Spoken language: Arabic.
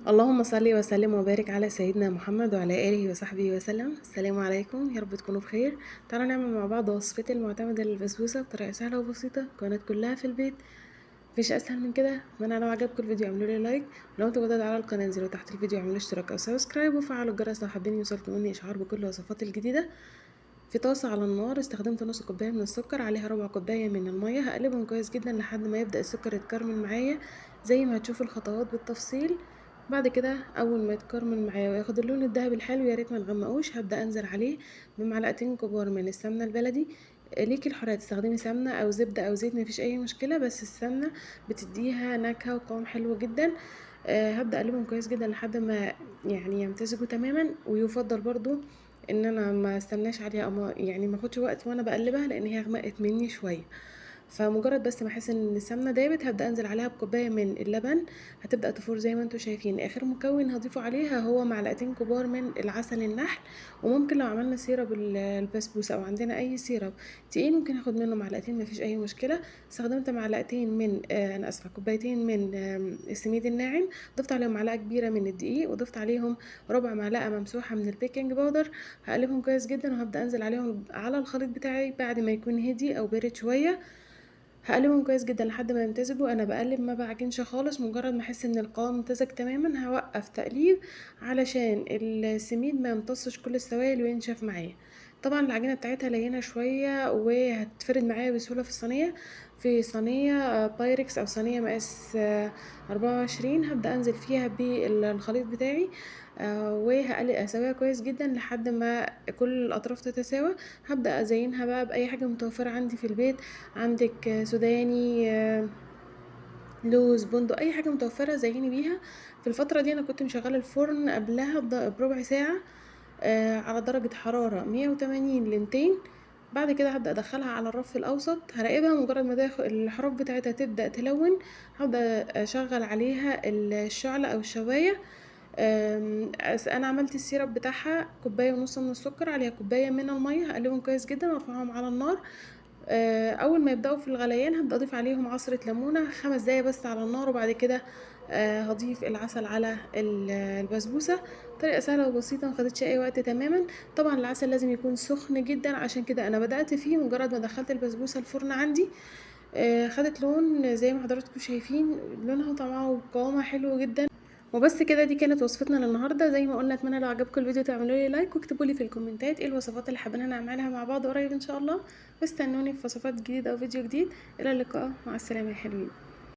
اللهم صل وسلم وبارك على سيدنا محمد وعلى آله وصحبه وسلم. السلام عليكم، يا رب تكونوا بخير. تعالوا نعمل مع بعض وصفتي المعتمدة للبسبوسة بطريقة سهلة وبسيطة، مكونات كلها في البيت. مفيش اسهل من كده. اتمنى لو عجبكم الفيديو اعملوا لي لايك، ولو انتوا جداد على القناه انزلوا تحت الفيديو اعملوا اشتراك او سبسكرايب وفعلوا الجرس لو حابين يوصلكم مني اشعار بكل الوصفات الجديده. في طاسه على النار استخدمت نص كوبايه من السكر، عليها ربع كوبايه من الميه، هقلبهم كويس جدا لحد ما يبدا السكر يتكرمل معايا زي ما هتشوفوا الخطوات بالتفصيل. بعد كده اول ما يتكرمل معايا وياخد اللون الذهبي الحلو، يا ريت ما نغمقوش، هبدا انزل عليه بمعلقتين كبار من السمنه البلدي. ليكي الحرية تستخدمي سمنة او زبدة او زيت، مفيش اي مشكلة، بس السمنة بتديها نكهة وقوام حلو جدا. هبدأ اقلبهم كويس جدا لحد ما يعني يمتزجوا تماما، ويفضل برضو ان انا ما استناش عليها او ما اخدش وقت وانا بقلبها لان هي غمقت مني شويه. فمجرد بس ما احس ان السمنه دابت هبدا انزل عليها بكوبايه من اللبن. هتبدا تفور زي ما انتم شايفين. اخر مكون هضيفه عليها هو معلقتين كبار من العسل النحل. وممكن لو عملنا سيرب البسبوسه او عندنا اي سيرب تقيل ممكن اخد منه معلقتين، مفيش اي مشكله. استخدمت معلقتين من انا اسفه كوبايتين من السميد الناعم. ضفت عليهم معلقه كبيره من الدقيق، وضفت عليهم ربع معلقه ممسوحه من البيكنج باودر. هقلبهم كويس جدا وهبدا انزل عليهم على الخليط بتاعي بعد ما يكون هدي او بارد شويه. هقلبهم كويس جدا لحد ما يمتزجوا. انا بقلب ما بعجنش خالص، مجرد ما احس ان القوام امتزج تماما هوقف تقليب علشان السميد ما يمتصش كل السوائل وينشف معايا. طبعا العجينه بتاعتها لينه شويه وهتفرد معايا بسهوله في الصينيه. في صينيه بايركس او صينيه مقاس 24 هبدا انزل فيها بالخليط بتاعي. وهقلب اسويها كويس جدا لحد ما كل الاطراف تتساوى. هبدا ازينها بقى باي حاجه متوفره عندي في البيت. عندك سوداني، لوز، بندق، اي حاجه متوفره زيني بيها. في الفتره دي انا كنت مشغله الفرن قبلها بربع ساعه على درجه حراره 180 ل 200. بعد كده هبدا ادخلها على الرف الاوسط، هراقبها مجرد ما الحروف بتاعتها تبدا تلون. هبدا اشغل عليها الشعله او الشوايه. انا عملت السيرب بتاعها كوبايه ونص من السكر عليها كوبايه من الميه، هقلبهم كويس جدا وارفعهم على النار. اول ما يبداوا في الغليان هبدا اضيف عليهم عصره ليمونه 5 دقايق بس على النار، وبعد كده هضيف العسل على البسبوسه. طريقه سهله وبسيطه ما خدتش اي وقت تماما. طبعا العسل لازم يكون سخن جدا، عشان كده انا بدات فيه مجرد ما دخلت البسبوسه الفرن عندي. خدت لون زي ما حضراتكم شايفين، لونها وطعمها وقوامها حلو جدا. وبس كده، دي كانت وصفتنا للنهارده. زي ما قلنا اتمنى لو عجبكم الفيديو تعملوا لي لايك واكتبوا لي في الكومنتات ايه الوصفات اللي حابين نعملها مع بعض قريب ان شاء الله. واستنوني في وصفات جديده او فيديو جديد. الى اللقاء، مع السلامه يا حلوين.